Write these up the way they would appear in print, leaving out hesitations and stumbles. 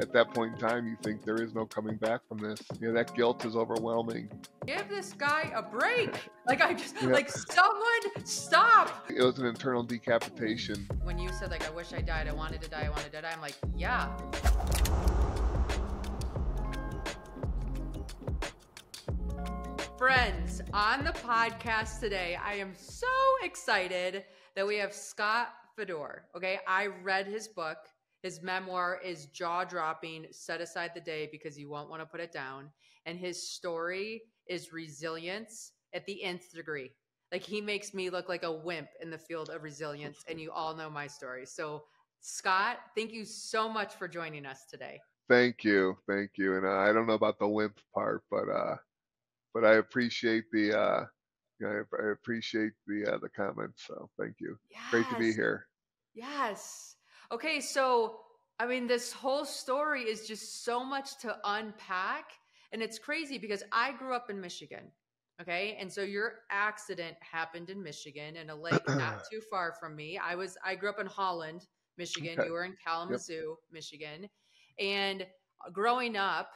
at that point in time, you think there is no coming back from this. That guilt is overwhelming. Give this guy a break. Like, I just, Yeah. like, someone stop. It was an internal decapitation. When you said, like, I wish I died, I wanted to die, I wanted to die, I'm like, yeah. Friends, on the podcast today, I am so excited that we have Scott Fedor. Okay, I read his book. His memoir is jaw-dropping. Set aside the day because you won't want to put it down. And his story is resilience at the nth degree. Like, he makes me look like a wimp in the field of resilience, and you all know my story. So, Scott, thank you so much for joining us today. Thank you. And I don't know about the wimp part, but I appreciate I appreciate the comments. So thank you. Great to be Yes. here. Yes. Okay, so I mean, this whole story is just so much to unpack. And it's crazy because I grew up in Michigan. Okay. And so your accident happened in Michigan in a lake not too far from me. I grew up in Holland, Michigan. Okay. You were in Yep. Kalamazoo, Michigan. And growing up,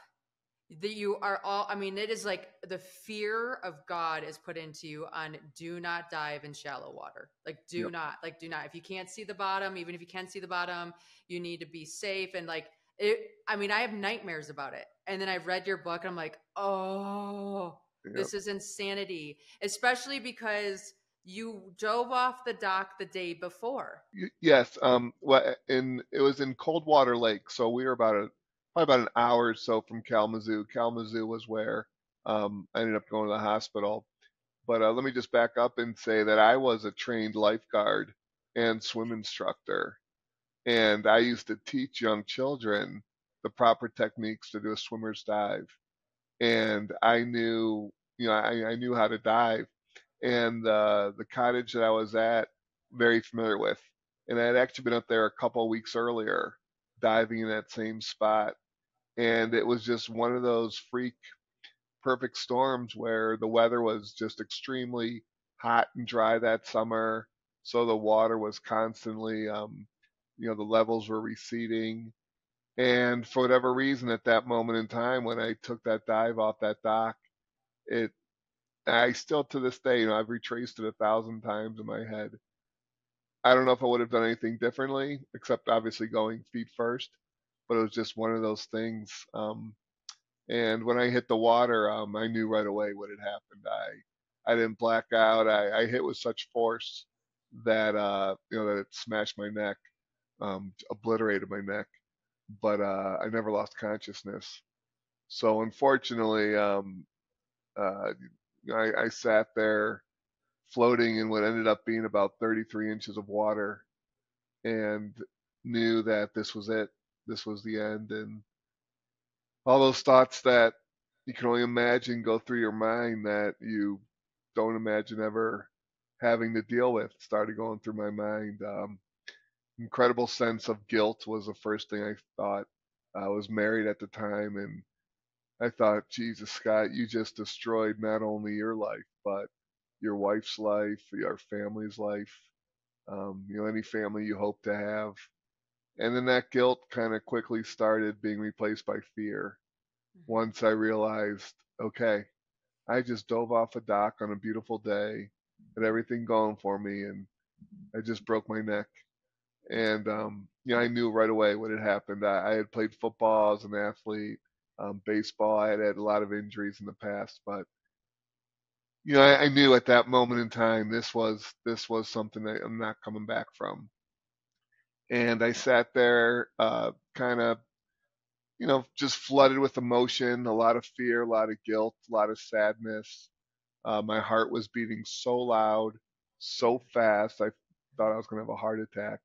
that you are all, I mean, it is like the fear of God is put into you on do not dive in shallow water. Like do Yep. not, if you can't see the bottom, even if you can see the bottom, you need to be safe. And like it, I mean, I have nightmares about it. And then I read your book and I'm like, oh, Yep. this is insanity, especially because you dove off the dock the day before. Yes. It was in Coldwater Lake, so we were probably about an hour or so from Kalamazoo. Kalamazoo was where I ended up going to the hospital. But let me just back up and say that I was a trained lifeguard and swim instructor, and I used to teach young children the proper techniques to do a swimmer's dive. And I knew, I knew how to dive. And the cottage that I was at, very familiar with. And I had actually been up there a couple of weeks earlier, diving in that same spot. And it was just one of those freak perfect storms where the weather was just extremely hot and dry that summer. So the water was constantly, the levels were receding. And for whatever reason, at that moment in time, when I took that dive off that dock, it, I still to this day, I've retraced it 1,000 times in my head. I don't know if I would have done anything differently, except obviously going feet first. But it was just one of those things. And when I hit the water, I knew right away what had happened. I didn't black out. I hit with such force that that it smashed my neck, obliterated my neck. But I never lost consciousness. So unfortunately, uh, I sat there floating in what ended up being about 33 inches of water, and knew that this was it. This was the end, and all those thoughts that you can only imagine go through your mind that you don't imagine ever having to deal with started going through my mind. Incredible sense of guilt was the first thing I thought. I was married at the time, and I thought, Jesus, Scott, you just destroyed not only your life, but your wife's life, your family's life, any family you hope to have. And then that guilt kind of quickly started being replaced by fear once I realized, okay, I just dove off a dock on a beautiful day, had everything going for me, and I just broke my neck. And I knew right away what had happened. I had played football as an athlete, baseball. I had had a lot of injuries in the past, but I knew at that moment in time this was something that I'm not coming back from. And I sat there, kind of just flooded with emotion, a lot of fear, a lot of guilt, a lot of sadness. My heart was beating so loud, so fast, I thought I was going to have a heart attack.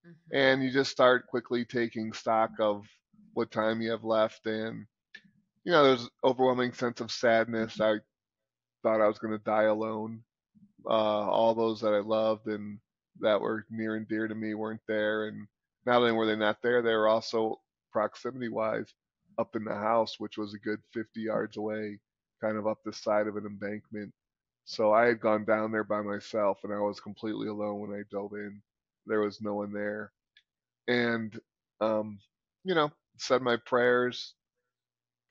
Mm-hmm. And you just start quickly taking stock of what time you have left. And, there's overwhelming sense of sadness. I thought I was going to die alone. All those that I loved and that were near and dear to me weren't there. And not only were they not there, they were also proximity wise up in the house, which was a good 50 yards away, kind of up the side of an embankment. So I had gone down there by myself and I was completely alone when I dove in. There was no one there. And, um, you know, said my prayers,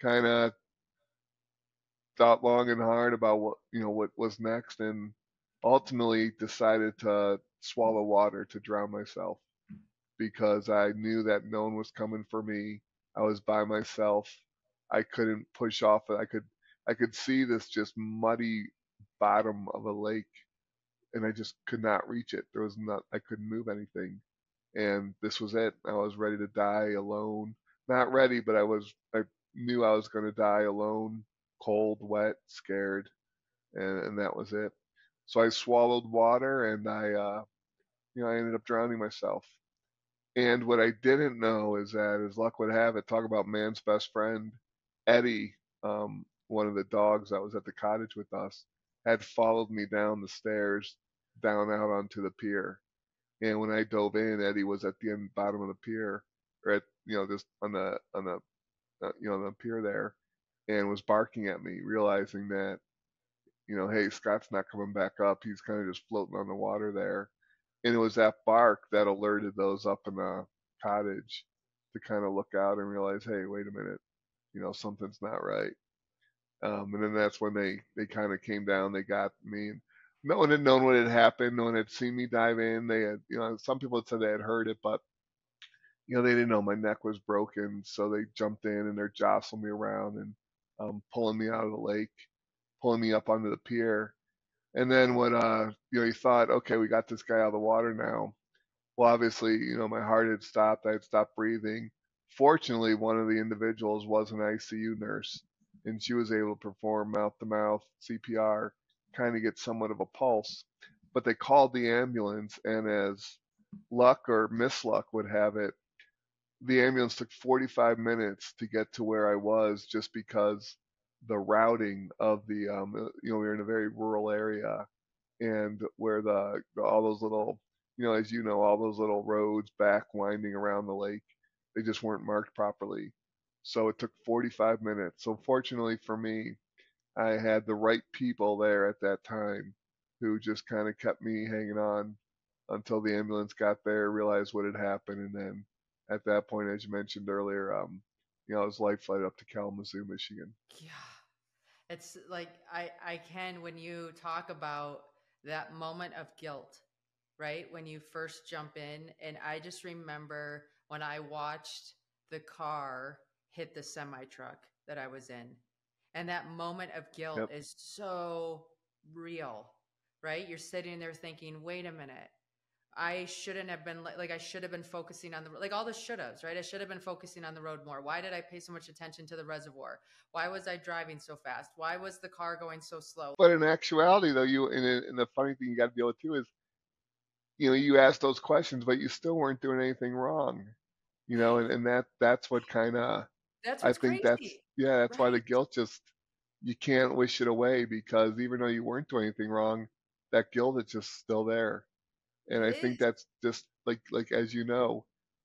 kind of thought long and hard about what was next, and ultimately decided to swallow water to drown myself because I knew that no one was coming for me. I was by myself. I couldn't push off. I could see this just muddy bottom of a lake, and I just could not reach it. There was not. I couldn't move anything, and this was it. I was ready to die alone. Not ready, but I knew I was going to die alone, cold, wet, scared, and that was it. So I swallowed water, and I ended up drowning myself. And what I didn't know is that, as luck would have it, talk about man's best friend, Eddie, one of the dogs that was at the cottage with us, had followed me down the stairs, down out onto the pier. And when I dove in, Eddie was at the end bottom of the pier, or at just on the pier there, and was barking at me, realizing that hey, Scott's not coming back up. He's kind of just floating on the water there. And it was that bark that alerted those up in the cottage to kind of look out and realize, hey, wait a minute, something's not right. And then that's when they kind of came down. They got me. And no one had known what had happened. No one had seen me dive in. They had, some people had said they had heard it, but they didn't know my neck was broken. So they jumped in and they're jostling me around and pulling me out of the lake, pulling me up onto the pier. And then when he thought, okay, we got this guy out of the water now. Well, obviously, my heart had stopped. I had stopped breathing. Fortunately, one of the individuals was an ICU nurse, and she was able to perform mouth-to-mouth CPR, kind of get somewhat of a pulse. But they called the ambulance, and as luck or misluck would have it, the ambulance took 45 minutes to get to where I was, just because the routing of we were in a very rural area, and where all those little, as all those little roads back winding around the lake, they just weren't marked properly. So it took 45 minutes. So fortunately for me, I had the right people there at that time who just kind of kept me hanging on until the ambulance got there, realized what had happened, and then at that point, as you mentioned earlier, I was life flighted up to Kalamazoo, Michigan. Yeah. It's like I can when you talk about that moment of guilt, right? When you first jump in, and I just remember when I watched the car hit the semi truck that I was in. And that moment of guilt Yep. is so real, right? You're sitting there thinking, "Wait a minute. I shouldn't have been like I should have been focusing on the like all the should haves, right? I should have been focusing on the road more. Why did I pay so much attention to the reservoir? Why was I driving so fast? Why was the car going so slow?" But in actuality, though, and the funny thing you got to deal with too is, you asked those questions, but you still weren't doing anything wrong. Right. And that's what kind of, That's I what's think that's, crazy. yeah, that's why the Right. guilt just, you can't wish it away, because even though you weren't doing anything wrong, that guilt is just still there. And It I think is. that's just like as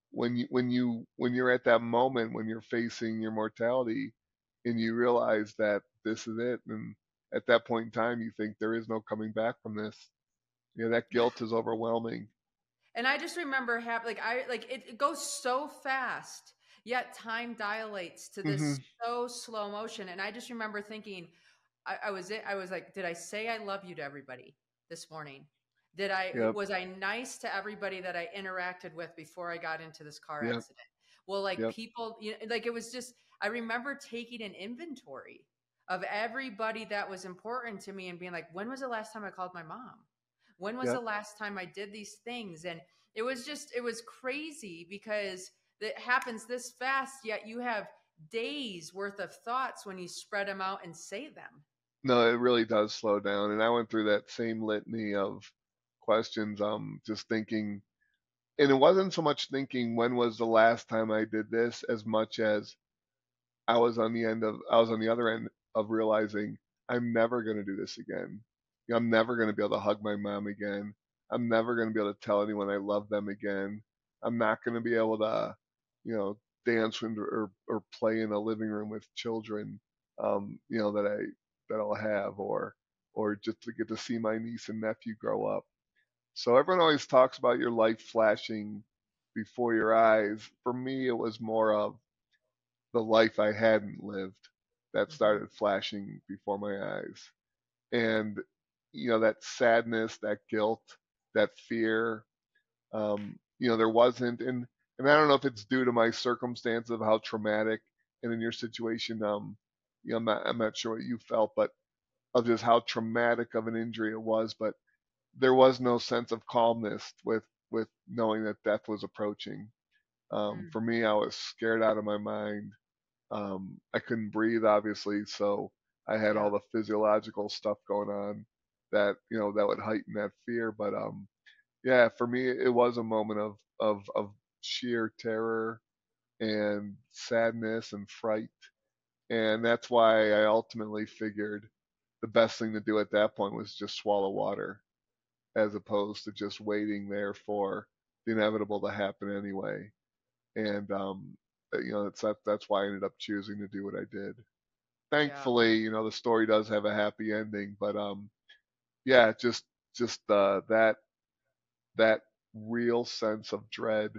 when you're at that moment when you're facing your mortality, and you realize that this is it, and at that point in time you think there is no coming back from this. That Yeah. guilt is overwhelming. And I just remember it goes so fast, yet time dilates to Hmm. this so slow motion. And I just remember thinking, I was like, did I say I love you to everybody this morning? Yep. Was I nice to everybody that I interacted with before I got into this car Yep. accident? Well, like Yep. people, like it was just, I remember taking an inventory of everybody that was important to me and being like, when was the last time I called my mom? When was the Yep. last time I did these things? And it was crazy because it happens this fast, yet you have days worth of thoughts when you spread them out and say them. No, it really does slow down. And I went through that same litany of questions, just thinking, and it wasn't so much thinking when was the last time I did this, as much as I was on the other end of realizing I'm never going to do this again. I'm never going to be able to hug my mom again. I'm never going to be able to tell anyone I love them again. I'm not going to be able to, you know, dance or play in a living room with children, that I'll have, or just to get to see my niece and nephew grow up. So everyone always talks about your life flashing before your eyes. For me, it was more of, the life I hadn't lived that Hmm. started flashing before my eyes. And, that sadness, that guilt, that fear, there wasn't, and I don't know if it's due to my circumstance of how traumatic, and in your situation, I'm not sure what you felt, but of just how traumatic of an injury it was, but there was no sense of calmness with knowing that death was approaching. For me, I was scared out of my mind. I couldn't breathe, obviously, so I had Yeah, all the physiological stuff going on that that would heighten that fear. But yeah, for me, it was a moment of sheer terror and sadness and fright, and that's why I ultimately figured the best thing to do at that point was just swallow water, as opposed to just waiting there for the inevitable to happen anyway. And that's why I ended up choosing to do what I did. yeah, Thankfully, the story does have a happy ending, but yeah, just that real sense of dread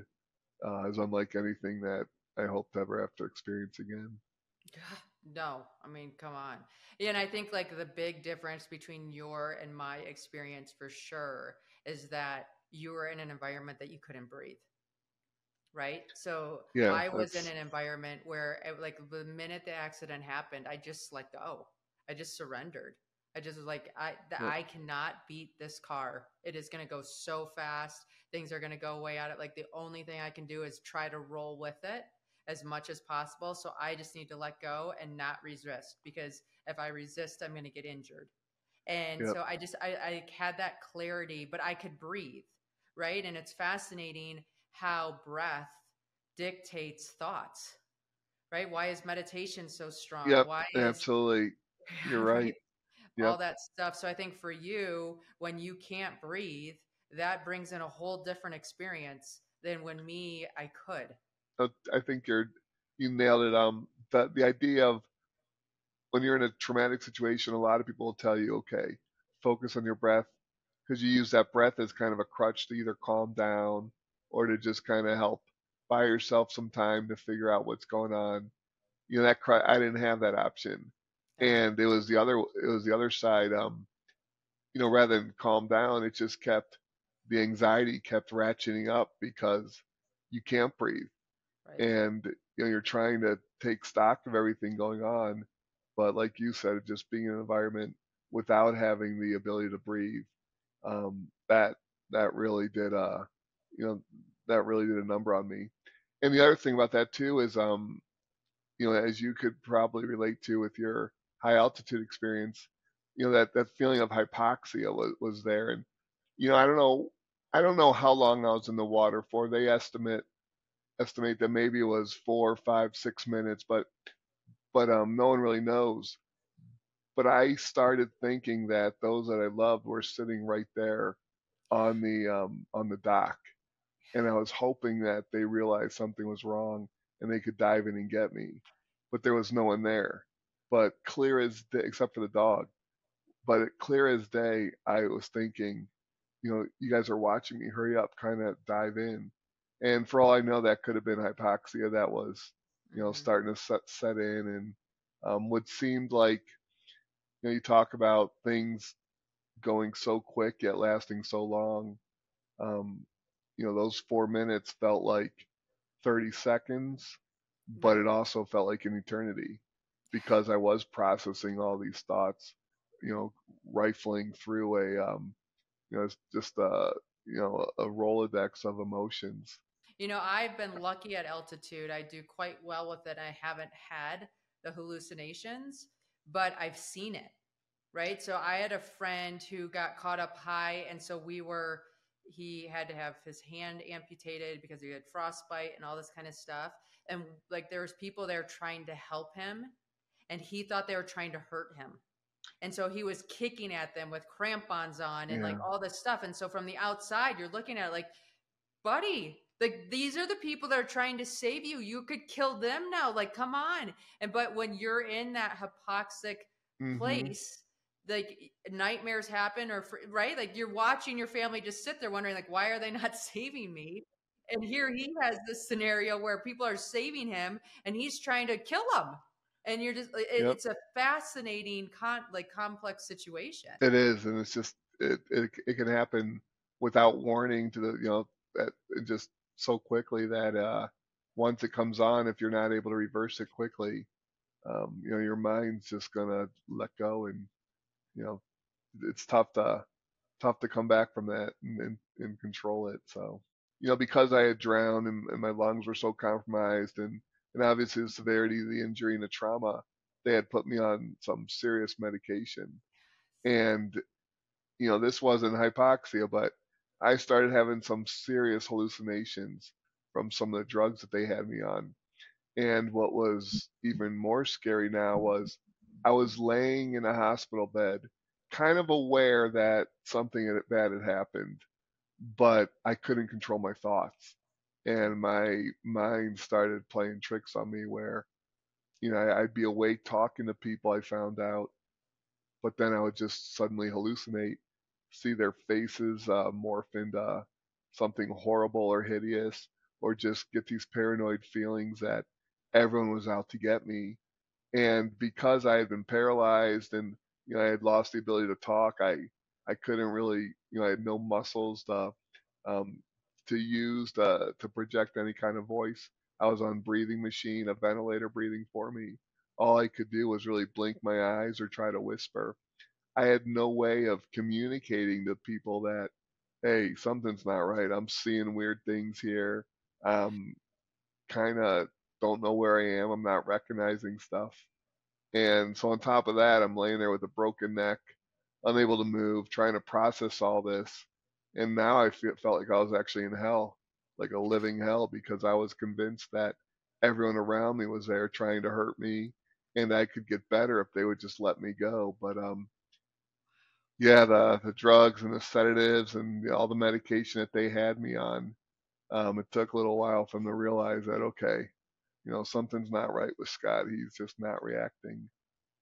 is unlike anything that I hope to ever have to experience again. no, I mean, come on. Yeah, and I think like the big difference between your and my experience for sure is that you were in an environment that you couldn't breathe, right? So Yeah, I was in that's an environment where, like, the minute the accident happened, I just let go. I just surrendered. I just was like, yep, I cannot beat this car. It is going to go so fast. Things are going to go way out of like the only thing I can do is try to roll with it as much as possible. So I just need to let go and not resist because if I resist, I'm going to get injured. And yep, so I had that clarity, but I could breathe, right? And it's fascinating how breath dictates thoughts, right? Why is meditation so strong? yep, Why is absolutely. You're right. right? Yep. All that stuff. So I think for you, when you can't breathe, that brings in a whole different experience than when me, I could. I think you nailed it. The idea of when you're in a traumatic situation, a lot of people will tell you, okay, focus on your breath, because you use that breath as kind of a crutch to either calm down or to just kind of help buy yourself some time to figure out what's going on. I didn't have that option, Yeah. and it was the other side. Rather than calm down, it just kept the anxiety kept ratcheting up because you can't breathe, Right. and you're trying to take stock of everything going on, but like you said, just being in an environment without having the ability to breathe, that really did you know that really did a number on me. And the other thing about that too is, as you could probably relate to with your high altitude experience, that feeling of hypoxia was there. And I don't know how long I was in the water for. They estimate that maybe it was 4, 5, 6 minutes, but no one really knows. But I started thinking that those that I loved were sitting right there on the dock, and I was hoping that they realized something was wrong and they could dive in and get me. But there was no one there. But clear as day, except for the dog. But clear as day, I was thinking, you guys are watching me. Hurry up, kind of dive in. And for all I know, that could have been hypoxia that was, Hmm. starting to set in. And what seemed like, you talk about things going so quick yet lasting so long. Um, those 4 minutes felt like 30 seconds, but Right. it also felt like an eternity because I was processing all these thoughts, you know, rifling through it's just a Rolodex of emotions. I've been lucky at altitude. I do quite well with it. I haven't had the hallucinations, but I've seen it, right? So I had a friend who got caught up high, and so he had to have his hand amputated because he had frostbite and all this kind of stuff. And like there was people there trying to help him, and he thought they were trying to hurt him. And so he was kicking at them with crampons on and like Yeah. all this stuff. And so from the outside, you're looking at it like, buddy, like these are the people that are trying to save you. You could kill them now. Like, come on. And but when you're in that hypoxic Hmm. place, like nightmares happen, right? Like you're watching your family just sit there wondering, like, why are they not saving me? And here he has this scenario where people are saving him and he's trying to kill him. And you're just Yep, it's a fascinating complex situation. it is, and it's just it can happen without warning to the that it just so quickly that once it comes on, if you're not able to reverse it quickly, your mind's just gonna let go, and you know it's tough to come back from that and control it. So, because I had drowned and my lungs were so compromised, and obviously the severity of the injury and the trauma, they had put me on some serious medication. And, this wasn't hypoxia, but I started having some serious hallucinations from some of the drugs that they had me on. And what was even more scary now was I was laying in a hospital bed, kind of aware that something bad had happened, but I couldn't control my thoughts. And my mind started playing tricks on me where, I'd be awake talking to people I found out, but then I would just suddenly hallucinate, see their faces morph into something horrible or hideous, or just get these paranoid feelings that everyone was out to get me. And because I had been paralyzed and I had lost the ability to talk, I couldn't really, I had no muscles um, to use to project any kind of voice. I was on breathing machine, a ventilator breathing for me. All I could do was really blink my eyes or try to whisper. I had no way of communicating to people that, hey, something's not right. I'm seeing weird things here. Kind of don't know where I am. I'm not recognizing stuff. And so on top of that, I'm laying there with a broken neck, unable to move, trying to process all this. And now felt like I was actually in hell, like a living hell, because I was convinced that everyone around me was there trying to hurt me, and I could get better if they would just let me go. But yeah, the drugs and the sedatives and all the medication that they had me on, it took a little while for them to realize that, okay, something's not right with Scott. He's just not reacting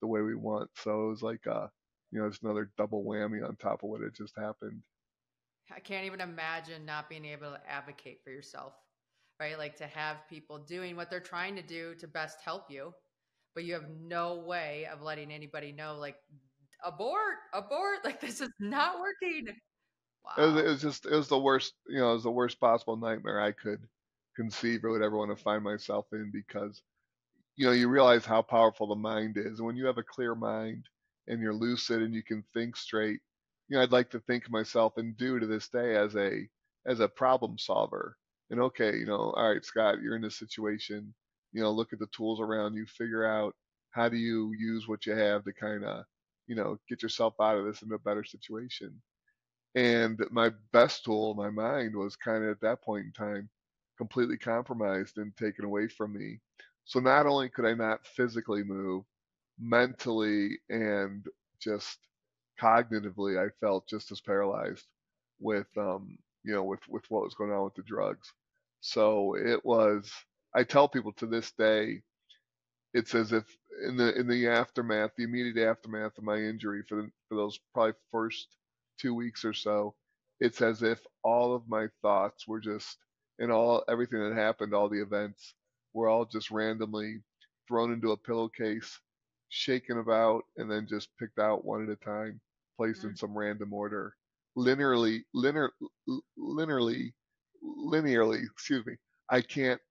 the way we want. So it was like, it's another double whammy on top of what had just happened. I can't even imagine not being able to advocate for yourself, right? Like to have people doing what they're trying to do to best help you, but you have no way of letting anybody know, like, abort, abort, like this is not working. It Wow. was just, it was the worst, it was the worst possible nightmare I could conceive or would ever want to find myself in, because you realize how powerful the mind is. And when you have a clear mind and you're lucid and you can think straight, I'd like to think of myself and do to this day as a problem solver. And okay, all right, Scott, you're in this situation. Look at the tools around you, figure out how do you use what you have to kind of, get yourself out of this into a better situation. And my best tool, my mind, was kind of at that point in time completely compromised and taken away from me. So not only could I not physically move, mentally and just cognitively, I felt just as paralyzed with with what was going on with the drugs. So it was. I tell people to this day, it's as if in the aftermath, the immediate aftermath of my injury for those probably first 2 weeks or so, it's as if all of my thoughts were just and all everything that happened, all the events were all just randomly thrown into a pillowcase, shaken about, and then just picked out one at a time, placed in Mm. some random order, linearly, linearly, linearly. Excuse me. I can't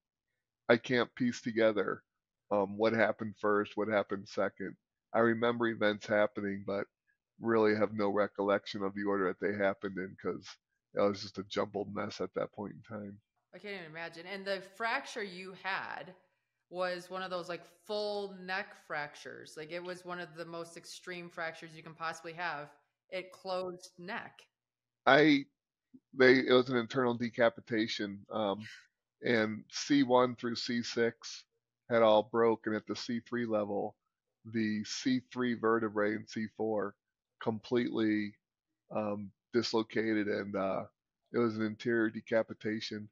I can't piece together what happened first, what happened second. I remember events happening, but really have no recollection of the order that they happened in, because it was just a jumbled mess at that point in time. I can't even imagine. And the fracture you had was one of those like full neck fractures. Like it was one of the most extreme fractures you can possibly have. It closed neck. I they It was an internal decapitation, and C1 through C6 had all broken. At the C3 level, the C3 vertebrae and C4 completely dislocated, and it was an interior decapitation.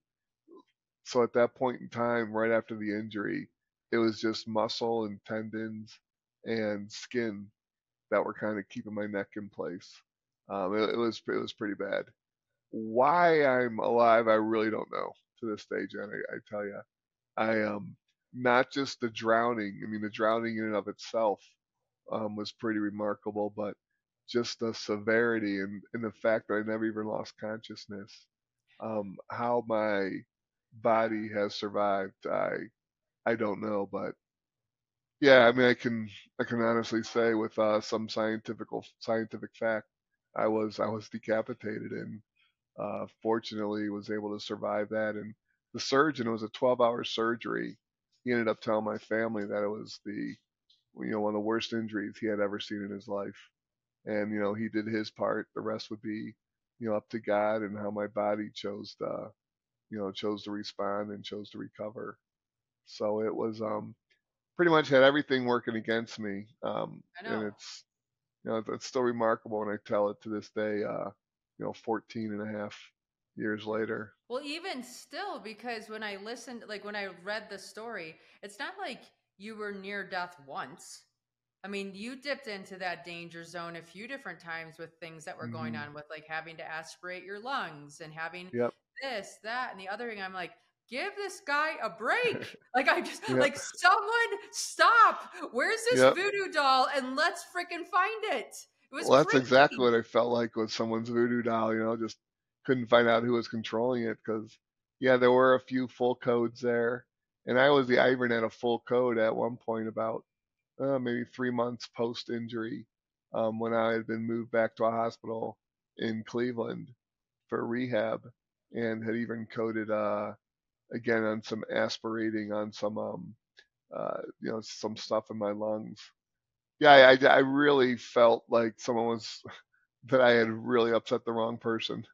So at that point in time, right after the injury, it was just muscle and tendons and skin that were kind of keeping my neck in place. It was pretty bad. Why I'm alive, I really don't know. to this day, Jen. I tell you, I not just the drowning. I mean, the drowning in and of itself was pretty remarkable, but just the severity and the fact that I never even lost consciousness. How my body has survived, I don't know, but yeah, I mean, I can honestly say with some scientific fact, I was decapitated and fortunately was able to survive that. And the surgeon, it was a 12-hour surgery. He ended up telling my family that it was one of the worst injuries he had ever seen in his life. And he did his part. The rest would be up to God and how my body chose to respond and chose to recover. So it was pretty much had everything working against me. I And know. it's still remarkable when I tell it to this day, 14 and a half years later. Well, even still, because when I listened, like when I read the story, it's not like you were near death once. I mean, you dipped into that danger zone a few different times with things that were going Hmm. on with like having to aspirate your lungs and having Yep. this, that, and the other thing. I'm like, give this guy a break. Like, I just, Yep. like, someone stop. Where's this Yep. voodoo doll? And let's freaking find it. It was Well, that's exactly crazy. what I felt like with someone's voodoo doll. Just couldn't find out who was controlling it because, yeah, there were a few full codes there, and I even had a full code at one point about maybe 3 months post injury, when I had been moved back to a hospital in Cleveland for rehab, and had even coded again on some aspirating on some some stuff in my lungs. Yeah, I really felt like someone was that I had really upset the wrong person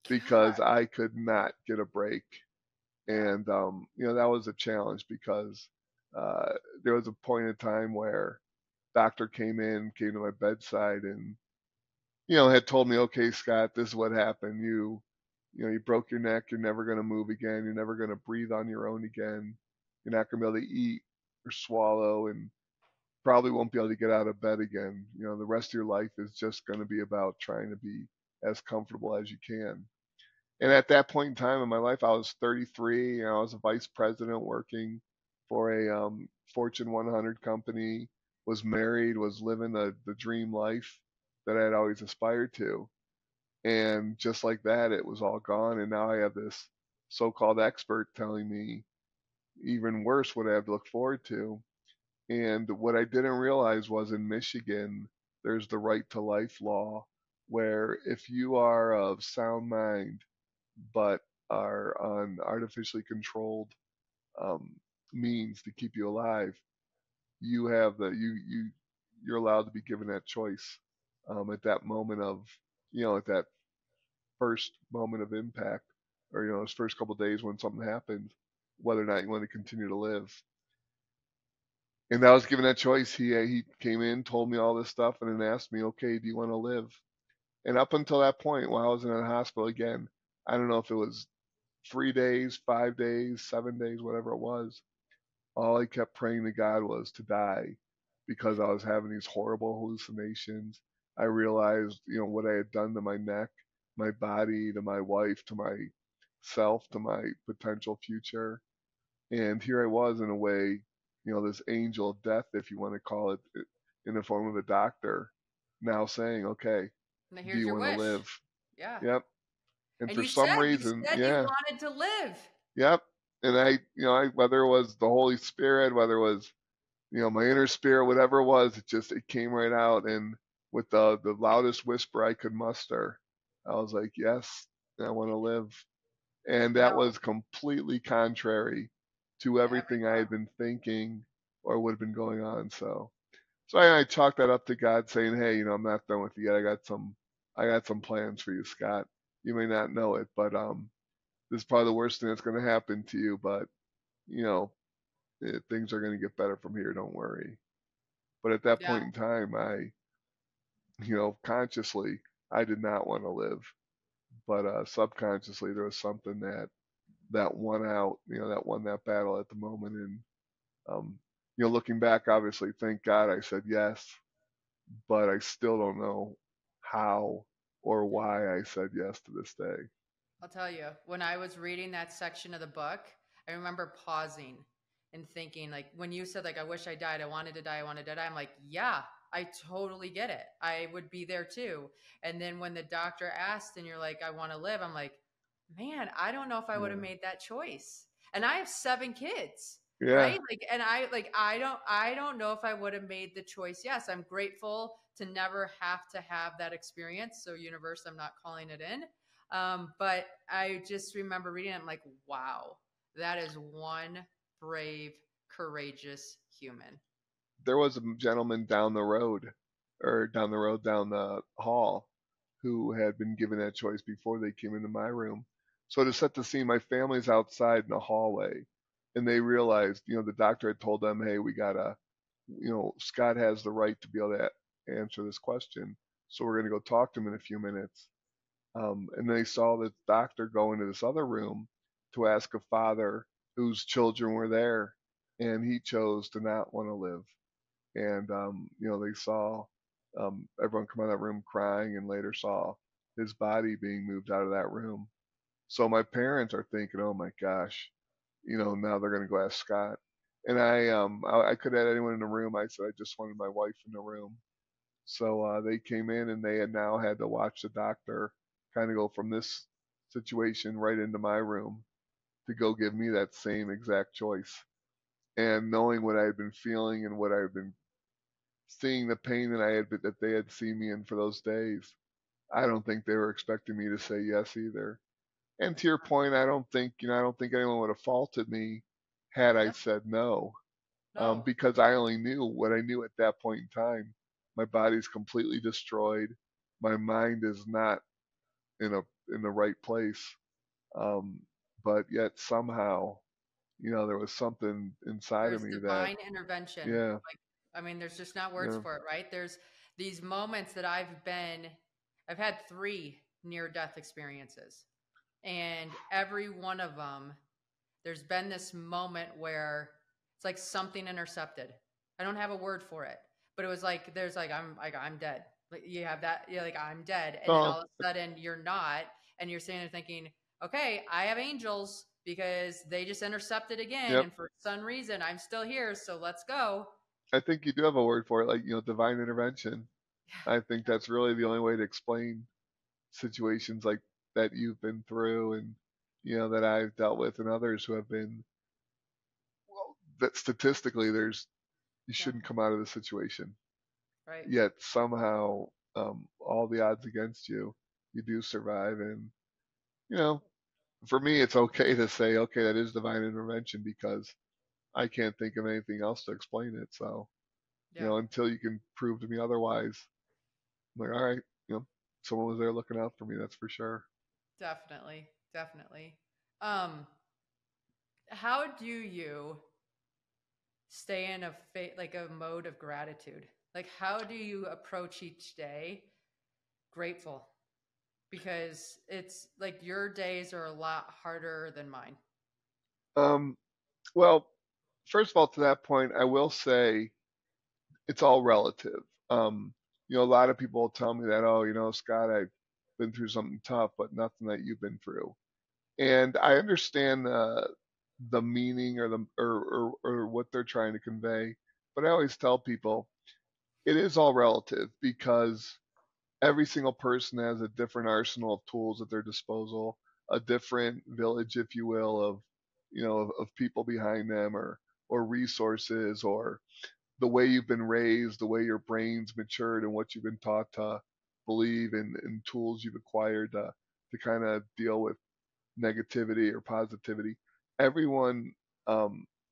God. because I could not get a break. Yeah. And that was a challenge because uh, there was a point in time where doctor came to my bedside and had told me, okay, Scott, this is what happened. You broke your neck. You're never going to move again. You're never going to breathe on your own again. You're not going to be able to eat or swallow, and probably won't be able to get out of bed again. The rest of your life is just going to be about trying to be as comfortable as you can. And at that point in time in my life, I was 33 and I was a vice president working for a Fortune 100 company, was married, was living the dream life that I had always aspired to. And just like that, it was all gone. And now I have this so called expert telling me even worse what I have to look forward to. And what I didn't realize was in Michigan, there's the right to life law, where if you are of sound mind but are on artificially controlled um, means to keep you alive, you have you're allowed to be given that choice at that moment of at that first moment of impact, or those first couple of days when something happened, whether or not you want to continue to live. And I was given that choice. He came in, told me all this stuff, and then asked me, okay, do you want to live? And up until that point, while I was in a hospital again, I don't know if it was 3 days, 5 days, 7 days, whatever it was. All I kept praying to God was to die because I was having these horrible hallucinations. I realized, what I had done to my neck, my body, to my wife, to myself, to my potential future. And here I was in a way, this angel of death, if you want to call it, in the form of a doctor, now saying, okay, Now do here's you your want to wish. live? Yeah. Yep. And And for you some said, you reason, said you yeah, wanted to live. yep. And whether it was the Holy Spirit, whether it was, my inner spirit, whatever it was, it came right out. And with the loudest whisper I could muster, I was like, yes, I want to live. And You that know, was completely contrary to to every everything I law. had been thinking or would have been going on. So I chalked that up to God, saying, hey, I'm not done with you yet. I got some plans for you, Scott. You may not know it, but this is probably the worst thing that's going to happen to you, but you know, things are going to get better from here. Don't worry. But at that Yeah. point in time, consciously, I did not want to live, but subconsciously, there was something that won out, that won that battle at the moment. And um, looking back, obviously, thank God I said yes, but I still don't know how or why I said yes to this day. I'll tell you, when I was reading that section of the book, I remember pausing and thinking, like, when you said, like, I wish I died, I wanted to die, I wanted to die, I'm like, yeah, I totally get it. I would be there too. And then when the doctor asked and you're like, I want to live, I'm like, man, I don't know if I would have Yeah. made that choice. And I have 7 kids, Yeah. right? I don't know if I would have made the choice. Yes, I'm grateful to never have to have that experience. So, universe, I'm not calling it in. But I just remember reading it. I'm like, wow, that is one brave, courageous human. There was a gentleman down the road, or down the hall, who had been given that choice before they came into my room. So to set the scene, my family's outside in the hallway, and they realized, the doctor had told them, hey, we gotta, Scott has the right to be able to answer this question. So we're gonna go talk to him in a few minutes. And they saw the doctor go into this other room to ask a father whose children were there, and he chose to not want to live. And they saw everyone come out of that room crying, and later saw his body being moved out of that room. So my parents are thinking, oh my gosh, now they're going to go ask Scott. And I could have had anyone in the room. I said I just wanted my wife in the room. So they came in, and they had now had to watch the doctor kind of go from this situation right into my room to go give me that same exact choice. And knowing what I had been feeling and what I had been seeing, the pain that they had seen me in for those days, I don't think they were expecting me to say yes either. And to your point, I don't think anyone would have faulted me had I No, said no, no, because I only knew what I knew at that point in time. My body's completely destroyed. My mind is not in a in the right place. Um, but yet somehow, there was something inside of there's me that, divine intervention. yeah, Like, I mean, there's just not words yeah, for it, right? There's these moments that I've had 3 near-death experiences, and every one of them, there's been this moment where it's like something intercepted. I don't have a word for it, but it was like there's I'm dead. Like you have that, you're like I'm dead, and then oh, all of a sudden you're not, and you're sitting there thinking, okay, I have angels because they just intercepted again, yep. and for some reason I'm still here, so let's go. I think you do have a word for it, like divine intervention. I think that's really the only way to explain situations like that you've been through, and that I've dealt with, and others who have been. Well, that statistically, you Yeah, shouldn't come out of the situation, right. yet somehow, all the odds against you, you do survive. And you know, for me, it's okay to say, okay, that is divine intervention, because I can't think of anything else to explain it. So, Yeah, until you can prove to me otherwise, I'm like, all right, someone was there looking out for me. That's for sure. definitely, definitely. Um, how do you stay in like a mode of gratitude? Like, how do you approach each day grateful? Because it's like your days are a lot harder than mine. Um, well, first of all, to that point, I will say it's all relative. Um, a lot of people tell me that, oh, Scott, I've been through something tough, but nothing that you've been through. And I understand the meaning, or or what they're trying to convey, but I always tell people it is all relative, because every single person has a different arsenal of tools at their disposal, a different village, if you will, of of people behind them, or resources, or the way you've been raised, the way your brain's matured, and what you've been taught to believe in, and tools you've acquired to kind of deal with negativity or positivity. Everyone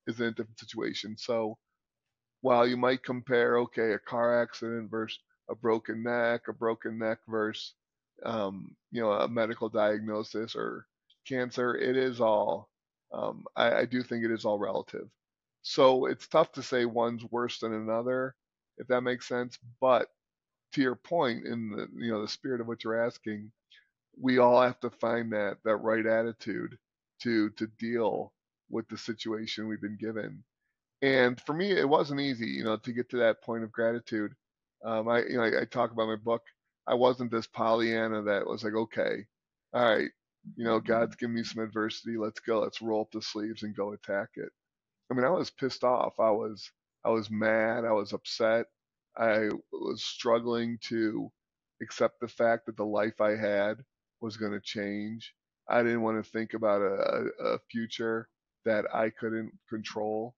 is in a different situation. So while you might compare, okay, a car accident versus a broken neck versus, a medical diagnosis or cancer, it is all, I do think it is all relative. So it's tough to say one's worse than another, if that makes sense. But to your point, in the spirit of what you're asking, we all have to find that right attitude to deal with the situation we've been given. And for me, it wasn't easy, to get to that point of gratitude. I talk about my book. I wasn't this Pollyanna that was like, okay, all right. God's giving me some adversity. Let's go. Let's roll up the sleeves and go attack it. I mean, I was pissed off. I was mad. I was upset. I was struggling to accept the fact that the life I had was going to change. I didn't want to think about a future that I couldn't control,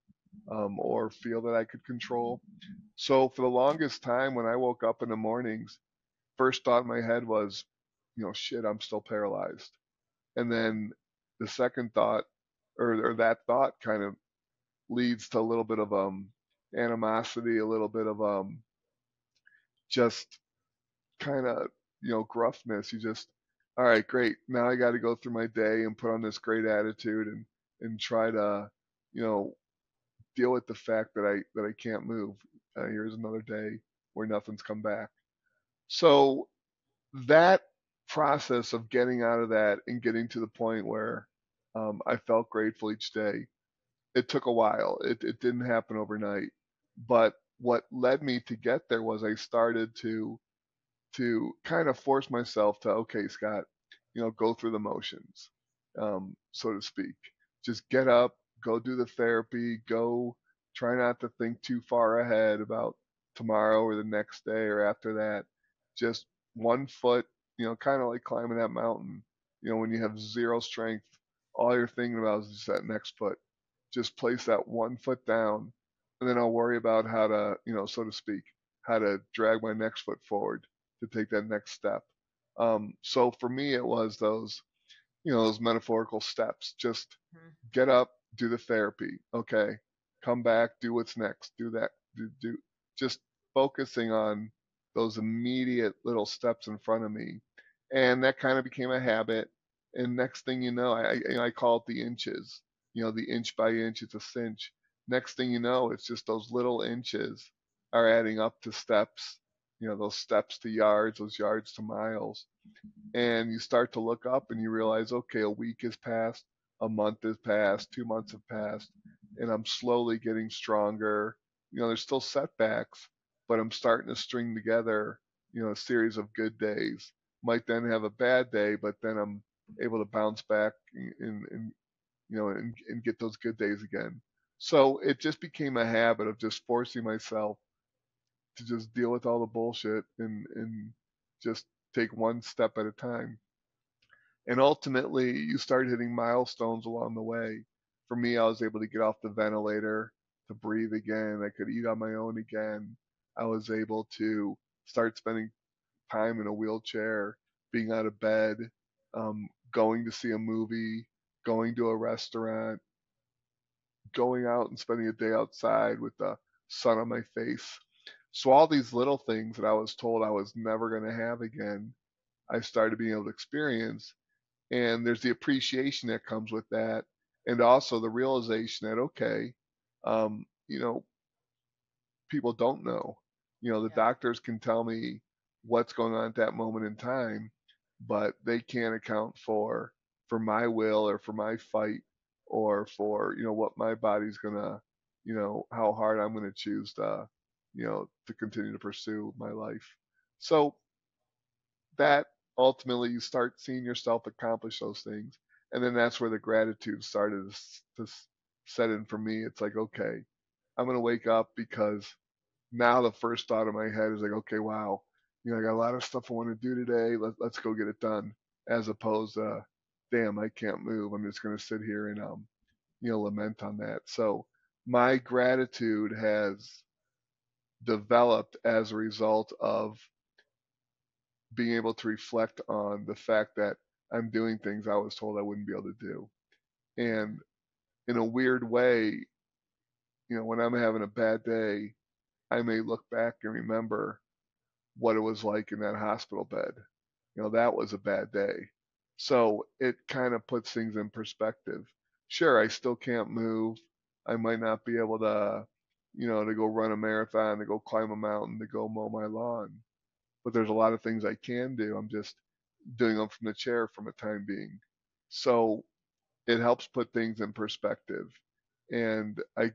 or feel that I could control. So for the longest time, when I woke up in the mornings, first thought in my head was, shit, I'm still paralyzed. And then the second thought, or that thought kind of leads to a little bit of animosity, a little bit of just kind of gruffness. You just, all right, great. Now I got to go through my day and put on this great attitude and try to you know deal with the fact that I can't move. Here's another day where nothing's come back. So that process of getting out of that and getting to the point where I felt grateful each day, it took a while. It didn't happen overnight. But what led me to get there was I started to kind of force myself to, okay, Scott, go through the motions, so to speak. Just get up, go do the therapy, go try not to think too far ahead about tomorrow or the next day or after that. Just one foot, kind of like climbing that mountain. When you have zero strength, all you're thinking about is just that next foot. Just place that one foot down, and then I'll worry about how to, so to speak, how to drag my next foot forward to take that next step. So for me, it was those metaphorical steps. Just Mhm. get up, do the therapy. Okay, come back, do what's next, do that, do. Just focusing on those immediate little steps in front of me, and that kind of became a habit. And next thing you know, I call it the inches. The inch by inch, it's a cinch. Next thing you know, it's just those little inches are adding up to steps. Those steps to yards, those yards to miles, and you start to look up and you realize, okay, a week has passed, a month has passed, 2 months have passed, and I'm slowly getting stronger. There's still setbacks, but I'm starting to string together, a series of good days. Might then have a bad day, but then I'm able to bounce back and get those good days again. So it just became a habit of just forcing myself to just deal with all the bullshit and just take one step at a time. And ultimately, you start hitting milestones along the way. For me, I was able to get off the ventilator, to breathe again. I could eat on my own again. I was able to start spending time in a wheelchair, being out of bed, going to see a movie, going to a restaurant, going out and spending a day outside with the sun on my face. So all these little things that I was told I was never going to have again, I started being able to experience. And there's the appreciation that comes with that, and also the realization that, okay, um, you know people don't know. The Yeah. doctors can tell me what's going on at that moment in time, but they can't account for my will or for my fight, or for what my body's gonna, how hard I'm gonna choose to continue to pursue my life. So that ultimately you start seeing yourself accomplish those things, and then that's where the gratitude started to set in for me. It's like, okay, I'm gonna wake up because now the first thought in my head is like, okay, wow, I got a lot of stuff I want to do today. Let's go get it done, as opposed to, damn, I can't move, I'm just gonna sit here and lament on that. So my gratitude has developed as a result of being able to reflect on the fact that I'm doing things I was told I wouldn't be able to do. And in a weird way, when I'm having a bad day, I may look back and remember what it was like in that hospital bed. That was a bad day. So it kind of puts things in perspective. Sure, I still can't move. I might not be able to go run a marathon, to go climb a mountain, to go mow my lawn. But there's a lot of things I can do. I'm just doing them from the chair from a time being. So it helps put things in perspective. And I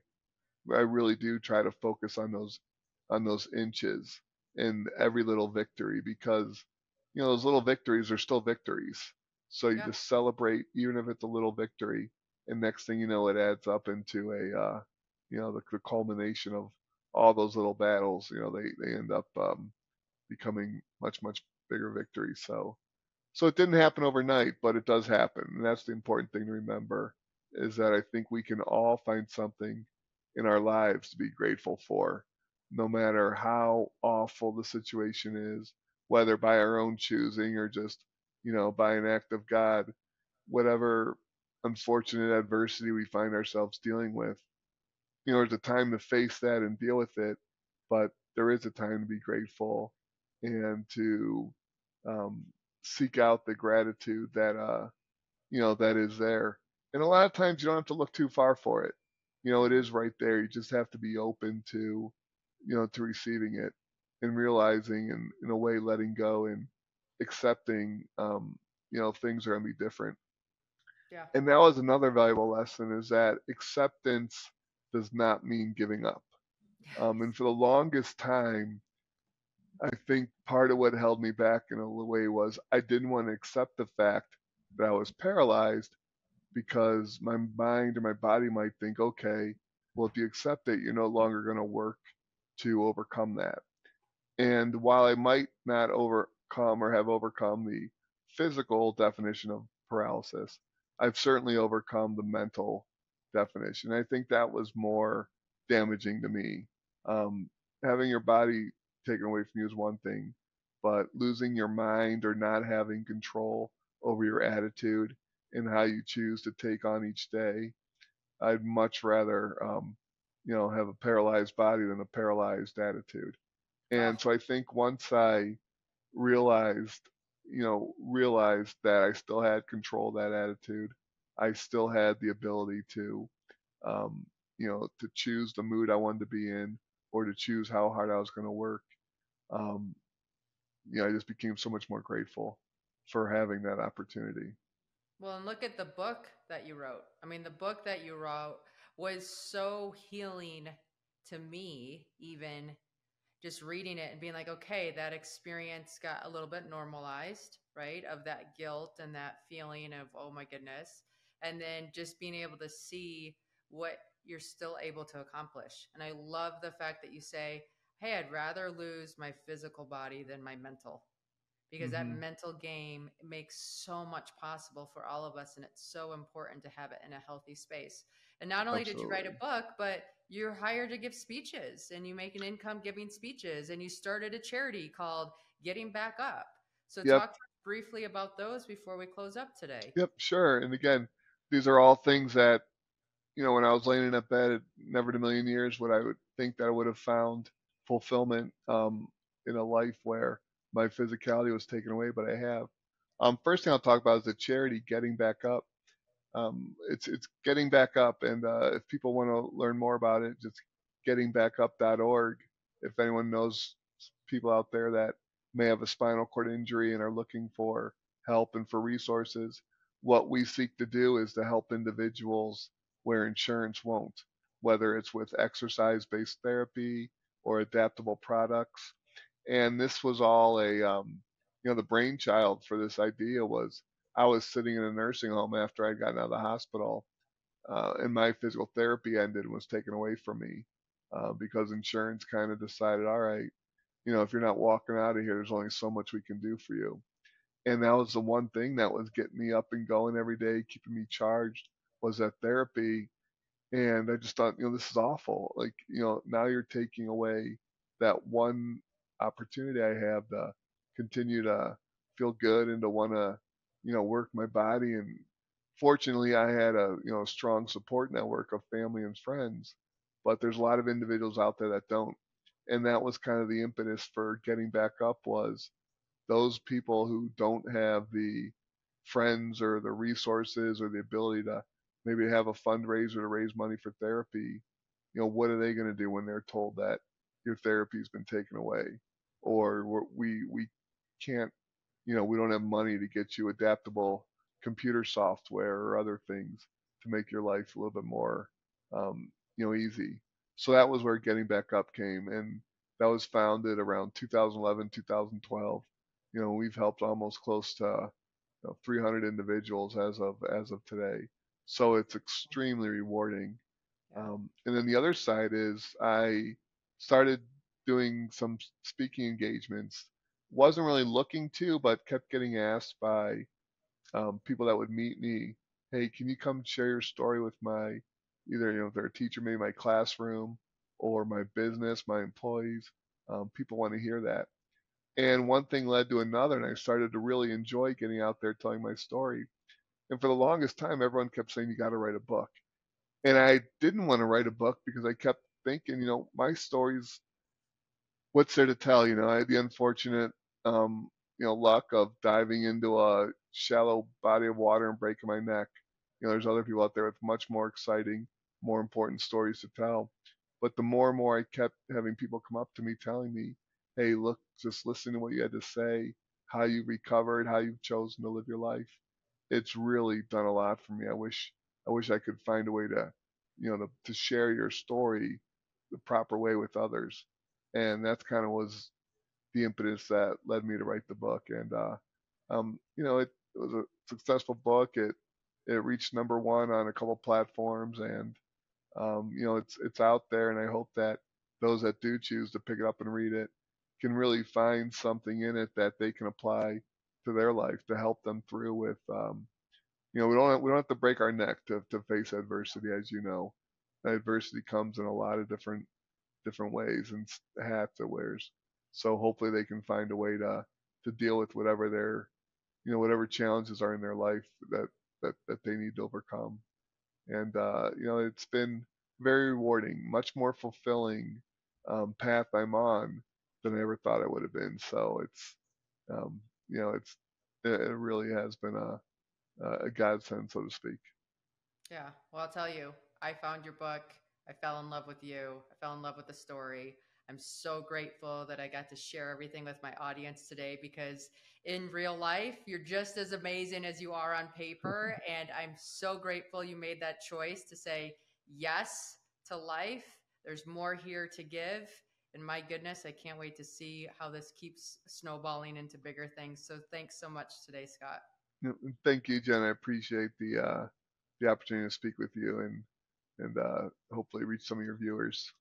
really do try to focus on those inches and every little victory, because those little victories are still victories. So you Yeah. just celebrate, even if it's a little victory, and next thing you know, it adds up into the culmination of all those little battles. They end up becoming much much bigger victories. So it didn't happen overnight, but it does happen. And that's the important thing to remember, is that I think we can all find something in our lives to be grateful for, no matter how awful the situation is, whether by our own choosing or just, by an act of God, whatever unfortunate adversity we find ourselves dealing with. There's a time to face that and deal with it, but there is a time to be grateful and to um, seek out the gratitude that is there. And a lot of times you don't have to look too far for it. It Mhm. is right there. You just have to be open to receiving it and realizing and in a way letting go and accepting, things are going to be different. Yeah. And that was another valuable lesson, is that acceptance does not mean giving up. And for the longest time, I think part of what held me back in a way was I didn't want to accept the fact that I was paralyzed, because my mind or my body might think, okay, well, if you accept it, you're no longer going to work to overcome that. And while I might not overcome or have overcome the physical definition of paralysis, I've certainly overcome the mental definition. I think that was more damaging to me. Um, Having your body taken away from you is one thing, but losing your mind or not having control over your attitude and how you choose to take on each day, I'd much rather, have a paralyzed body than a paralyzed attitude. Oh, And so I think once I realized, realized that I still had control of that attitude, I still had the ability um, to choose the mood I wanted to be in, or to choose how hard I was going to work. Um, I just became so much more grateful for having that opportunity. well, and look at the book that you wrote. I mean, the book that you wrote was so healing to me, even just reading it and being like, okay, that experience got a little bit normalized, right? Of that guilt and that feeling of, oh my goodness. And then just being able to see what you're still able to accomplish. And I love the fact that you say, hey, I'd rather lose my physical body than my mental, because that Hmm. mental game makes so much possible for all of us, and it's so important to have it in a healthy space. And not only did you write a Absolutely. book, but you're hired to give speeches, and you make an income giving speeches, and you started a charity called Getting Back Up. So Yep. talk to us briefly about those before we close up today. Yep. Sure. And again, these are all things that, when I was laying in that bed, never in a million years would I would think that I would have found fulfillment in a life where my physicality was taken away, but I have. First thing I'll talk about is the charity Getting Back Up. It's Getting Back Up, and if people want to learn more about it, just gettingbackup.org. If anyone knows people out there that may have a spinal cord injury and are looking for help and for resources, what we seek to do is to help individuals where insurance won't, whether it's with exercise-based therapy or adaptable products. And this was all the brainchild for this idea was I was sitting in a nursing home after I'd gotten out of the hospital, and my physical therapy ended and was taken away from me because insurance kind of decided, all right, if you're not walking out of here, there's only so much we can do for you. And that was the one thing that was getting me up and going every day, keeping me charged, was that therapy. And I just thought, this is awful. Like, now you're taking away that one opportunity I have to continue to feel good and to want to, work my body. And fortunately, I had a, strong support network of family and friends, but there's a lot of individuals out there that don't. And that was kind of the impetus for Getting Back Up, was those people who don't have the friends or the resources or the ability to maybe have a fundraiser to raise money for therapy, what are they going to do when they're told that your therapy's been taken away, or we can't, we don't have money to get you adaptable computer software or other things to make your life a little bit more, easy. So that was where Getting Back Up came, and that was founded around 2011, 2012. We've helped almost close to 300 individuals as of today. So it's extremely rewarding. Yeah. And then the other side is I started doing some speaking engagements. Wasn't really looking to, but kept getting asked by people that would meet me. Hey, can you come share your story with my either if they're a teacher, maybe my classroom or my business, my employees. People want to hear that. And one thing led to another, and I started to really enjoy getting out there telling my story. And for the longest time, everyone kept saying, you got to write a book. And I didn't want to write a book because I kept thinking, my stories, what's there to tell? I had the unfortunate, luck of diving into a shallow body of water and breaking my neck. There's other people out there with much more exciting, more important stories to tell. But the more and more I kept having people come up to me telling me, hey, look, just listening to what you had to say, how you recovered, how you've chosen to live your life, it's really done a lot for me. I wish I could find a way to, to share your story the proper way with others. And that's kind of was the impetus that led me to write the book. And it was a successful book. It reached number one on a couple platforms, and it's out there. And I hope that those that do choose to pick it up and read it can really find something in it that they can apply to their life to help them through with. We don't have to break our neck to face adversity, as you know. Adversity comes in a lot of different ways and hats it wears. So hopefully they can find a way to deal with whatever their whatever challenges are in their life that they need to overcome. And it's been very rewarding, much more fulfilling path I'm on than I ever thought it would have been. So um, it's it really has been a godsend, so to speak. Yeah. Well, I'll tell you, I found your book. I fell in love with you. I fell in love with the story. I'm so grateful that I got to share everything with my audience today because in real life, you're just as amazing as you are on paper. And I'm so grateful you made that choice to say yes to life. There's more here to give. And my goodness, I can't wait to see how this keeps snowballing into bigger things. So thanks so much today, Scott. Thank you, Jen. I appreciate the opportunity to speak with you and hopefully reach some of your viewers.